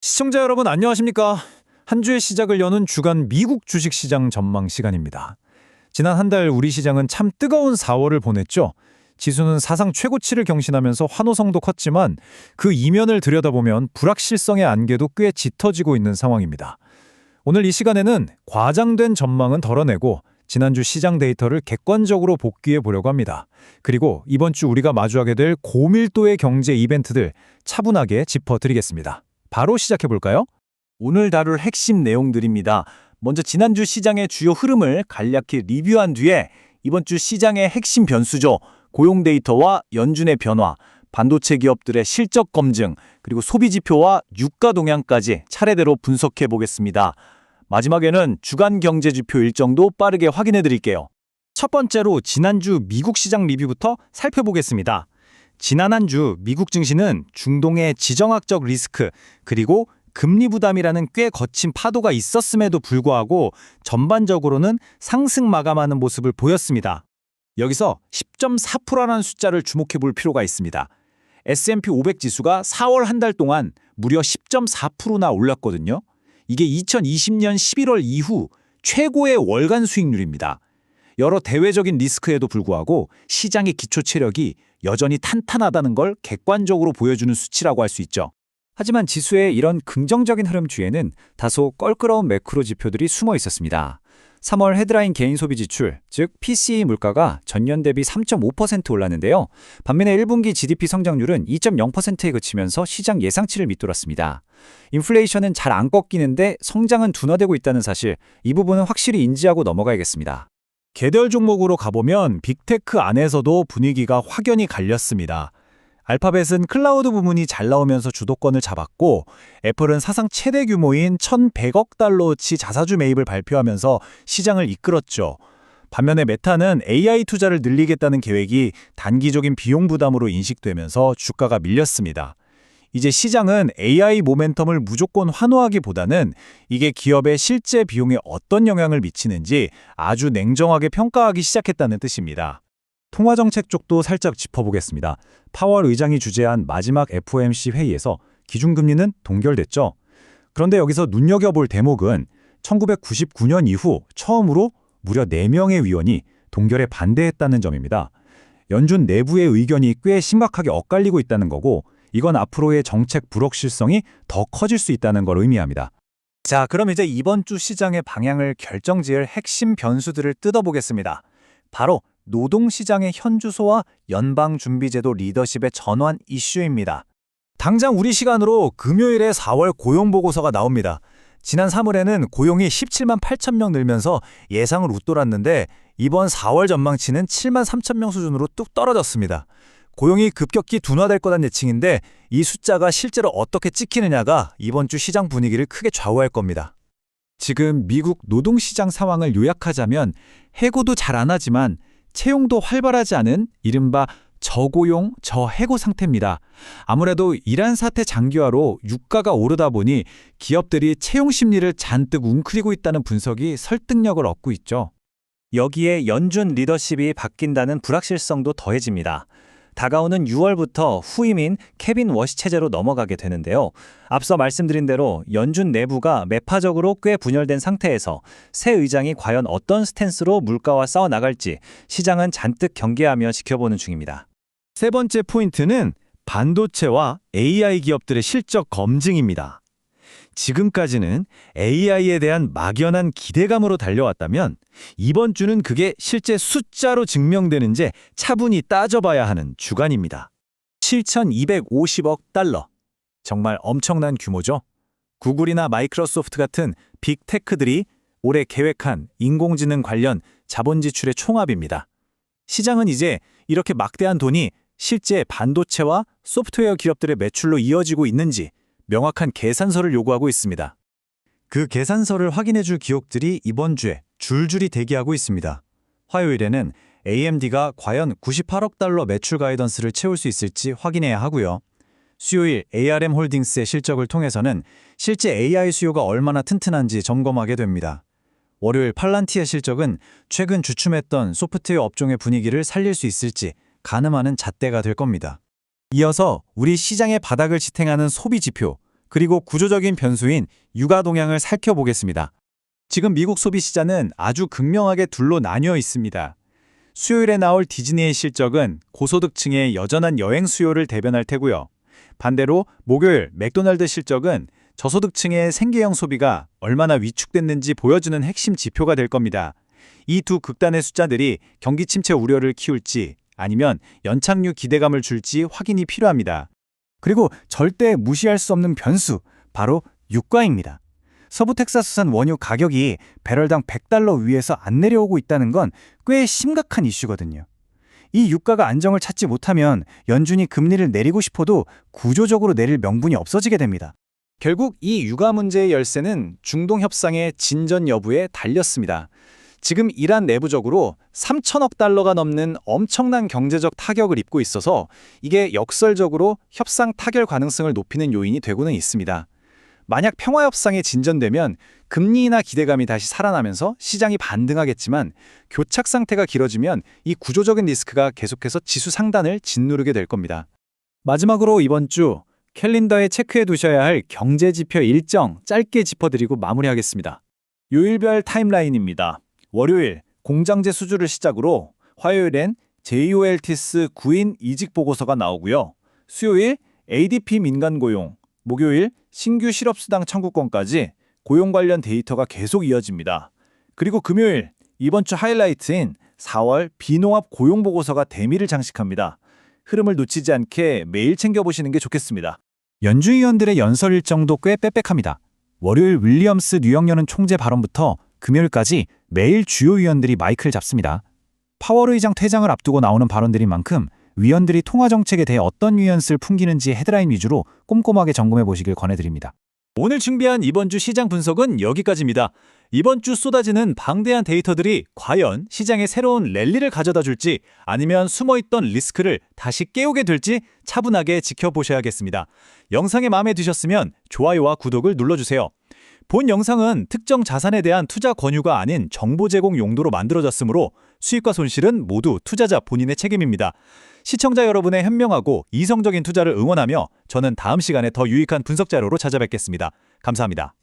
시청자 여러분 안녕하십니까? 한 주의 시작을 여는 주간 미국 주식시장 전망 시간입니다. 지난 한 달 우리 시장은 참 뜨거운 4월을 보냈죠. 지수는 사상 최고치를 경신하면서 환호성도 컸지만 그 이면을 들여다보면 불확실성의 안개도 꽤 짙어지고 있는 상황입니다. 오늘 이 시간에는 과장된 전망은 덜어내고 지난주 시장 데이터를 객관적으로 복귀해 보려고 합니다. 그리고 이번 주 우리가 마주하게 될 고밀도의 경제 이벤트들 차분하게 짚어드리겠습니다. 바로 시작해볼까요? 오늘 다룰 핵심 내용들입니다. 먼저 지난주 시장의 주요 흐름을 간략히 리뷰한 뒤에 이번 주 시장의 핵심 변수죠. 고용 데이터와 연준의 변화, 반도체 기업들의 실적 검증, 그리고 소비 지표와 유가 동향까지 차례대로 분석해 보겠습니다. 마지막에는 주간 경제 지표 일정도 빠르게 확인해 드릴게요. 첫 번째로 지난주 미국 시장 리뷰부터 살펴보겠습니다. 지난 한 주 미국 증시는 중동의 지정학적 리스크 그리고 금리 부담이라는 꽤 거친 파도가 있었음에도 불구하고 전반적으로는 상승 마감하는 모습을 보였습니다. 여기서 10.4%라는 숫자를 주목해 볼 필요가 있습니다. S&P 500 지수가 4월 한 달 동안 무려 10.4%나 올랐거든요. 이게 2020년 11월 이후 최고의 월간 수익률입니다. 여러 대외적인 리스크에도 불구하고 시장의 기초 체력이 여전히 탄탄하다는 걸 객관적으로 보여주는 수치라고 할 수 있죠. 하지만 지수의 이런 긍정적인 흐름 뒤에는 다소 껄끄러운 매크로 지표들이 숨어 있었습니다. 3월 헤드라인 개인 소비 지출, 즉 PCE 물가가 전년 대비 3.5% 올랐는데요. 반면에 1분기 GDP 성장률은 2.0%에 그치면서 시장 예상치를 밑돌았습니다. 인플레이션은 잘 안 꺾이는데 성장은 둔화되고 있다는 사실, 이 부분은 확실히 인지하고 넘어가야겠습니다. 개별 종목으로 가보면 빅테크 안에서도 분위기가 확연히 갈렸습니다. 알파벳은 클라우드 부문이 잘 나오면서 주도권을 잡았고 애플은 사상 최대 규모인 1,100억 달러어치 자사주 매입을 발표하면서 시장을 이끌었죠. 반면에 메타는 AI 투자를 늘리겠다는 계획이 단기적인 비용 부담으로 인식되면서 주가가 밀렸습니다. 이제 시장은 AI 모멘텀을 무조건 환호하기보다는 이게 기업의 실제 비용에 어떤 영향을 미치는지 아주 냉정하게 평가하기 시작했다는 뜻입니다. 통화정책 쪽도 살짝 짚어보겠습니다. 파월 의장이 주재한 마지막 FOMC 회의에서 기준금리는 동결됐죠. 그런데 여기서 눈여겨볼 대목은 1999년 이후 처음으로 무려 4명의 위원이 동결에 반대했다는 점입니다. 연준 내부의 의견이 꽤 심각하게 엇갈리고 있다는 거고 이건 앞으로의 정책 불확실성이 더 커질 수 있다는 걸 의미합니다. 자, 그럼 이제 이번 주 시장의 방향을 결정지을 핵심 변수들을 뜯어보겠습니다. 바로 노동시장의 현주소와 연방준비제도 리더십의 전환 이슈입니다. 당장 우리 시간으로 금요일에 4월 고용보고서가 나옵니다. 지난 3월에는 고용이 17만 8천 명 늘면서 예상을 웃돌았는데 이번 4월 전망치는 7만 3천 명 수준으로 뚝 떨어졌습니다. 고용이 급격히 둔화될 거란 예측인데 이 숫자가 실제로 어떻게 찍히느냐가 이번 주 시장 분위기를 크게 좌우할 겁니다. 지금 미국 노동시장 상황을 요약하자면 해고도 잘 안 하지만 채용도 활발하지 않은 이른바 저고용, 저해고 상태입니다. 아무래도 이란 사태 장기화로 유가가 오르다 보니 기업들이 채용 심리를 잔뜩 웅크리고 있다는 분석이 설득력을 얻고 있죠. 여기에 연준 리더십이 바뀐다는 불확실성도 더해집니다. 다가오는 6월부터 후임인 케빈 워시 체제로 넘어가게 되는데요. 앞서 말씀드린 대로 연준 내부가 매파적으로 꽤 분열된 상태에서 새 의장이 과연 어떤 스탠스로 물가와 싸워 나갈지 시장은 잔뜩 경계하며 지켜보는 중입니다. 세 번째 포인트는 반도체와 AI 기업들의 실적 검증입니다. 지금까지는 AI에 대한 막연한 기대감으로 달려왔다면 이번 주는 그게 실제 숫자로 증명되는지 차분히 따져봐야 하는 주간입니다. 7,250억 달러. 정말 엄청난 규모죠. 구글이나 마이크로소프트 같은 빅테크들이 올해 계획한 인공지능 관련 자본 지출의 총합입니다. 시장은 이제 이렇게 막대한 돈이 실제 반도체와 소프트웨어 기업들의 매출로 이어지고 있는지 명확한 계산서를 요구하고 있습니다. 그 계산서를 확인해줄 기업들이 이번 주에 줄줄이 대기하고 있습니다. 화요일에는 AMD가 과연 98억 달러 매출 가이던스를 채울 수 있을지 확인해야 하고요. 수요일 ARM 홀딩스의 실적을 통해서는 실제 AI 수요가 얼마나 튼튼한지 점검하게 됩니다. 월요일 팔란티의 실적은 최근 주춤했던 소프트웨어 업종의 분위기를 살릴 수 있을지 가늠하는 잣대가 될 겁니다. 이어서 우리 시장의 바닥을 지탱하는 소비 지표, 그리고 구조적인 변수인 유가 동향을 살펴보겠습니다. 지금 미국 소비 시장은 아주 극명하게 둘로 나뉘어 있습니다. 수요일에 나올 디즈니의 실적은 고소득층의 여전한 여행 수요를 대변할 테고요. 반대로 목요일 맥도날드 실적은 저소득층의 생계형 소비가 얼마나 위축됐는지 보여주는 핵심 지표가 될 겁니다. 이 두 극단의 숫자들이 경기 침체 우려를 키울지 아니면 연착륙 기대감을 줄지 확인이 필요합니다. 그리고 절대 무시할 수 없는 변수, 바로 유가입니다. 서부 텍사스산 원유 가격이 배럴당 $100 위에서 안 내려오고 있다는 건 꽤 심각한 이슈거든요. 이 유가가 안정을 찾지 못하면 연준이 금리를 내리고 싶어도 구조적으로 내릴 명분이 없어지게 됩니다. 결국 이 유가 문제의 열쇠는 중동 협상의 진전 여부에 달렸습니다. 지금 이란 내부적으로 3천억 달러가 넘는 엄청난 경제적 타격을 입고 있어서 이게 역설적으로 협상 타결 가능성을 높이는 요인이 되고는 있습니다. 만약 평화협상이 진전되면 금리나 기대감이 다시 살아나면서 시장이 반등하겠지만 교착 상태가 길어지면 이 구조적인 리스크가 계속해서 지수 상단을 짓누르게 될 겁니다. 마지막으로 이번 주 캘린더에 체크해 두셔야 할 경제지표 일정 짧게 짚어드리고 마무리하겠습니다. 요일별 타임라인입니다. 월요일 공장제 수주를 시작으로 화요일엔 JOLTS 구인 이직 보고서가 나오고요. 수요일 ADP 민간 고용, 목요일 신규 실업수당 청구권까지 고용 관련 데이터가 계속 이어집니다. 그리고 금요일 이번 주 하이라이트인 4월 비농업 고용 보고서가 대미를 장식합니다. 흐름을 놓치지 않게 매일 챙겨보시는 게 좋겠습니다. 연준위원들의 연설 일정도 꽤 빽빽합니다. 월요일 윌리엄스 뉴욕 연은 총재 발언부터 금요일까지 매일 주요 위원들이 마이크를 잡습니다. 파월 의장 퇴장을 앞두고 나오는 발언들인 만큼 위원들이 통화정책에 대해 어떤 뉘앙스를 풍기는지 헤드라인 위주로 꼼꼼하게 점검해 보시길 권해드립니다. 오늘 준비한 이번 주 시장 분석은 여기까지입니다. 이번 주 쏟아지는 방대한 데이터들이 과연 시장에 새로운 랠리를 가져다 줄지 아니면 숨어있던 리스크를 다시 깨우게 될지 차분하게 지켜보셔야겠습니다. 영상이 마음에 드셨으면 좋아요와 구독을 눌러주세요. 본 영상은 특정 자산에 대한 투자 권유가 아닌 정보 제공 용도로 만들어졌으므로 수익과 손실은 모두 투자자 본인의 책임입니다. 시청자 여러분의 현명하고 이성적인 투자를 응원하며 저는 다음 시간에 더 유익한 분석 자료로 찾아뵙겠습니다. 감사합니다.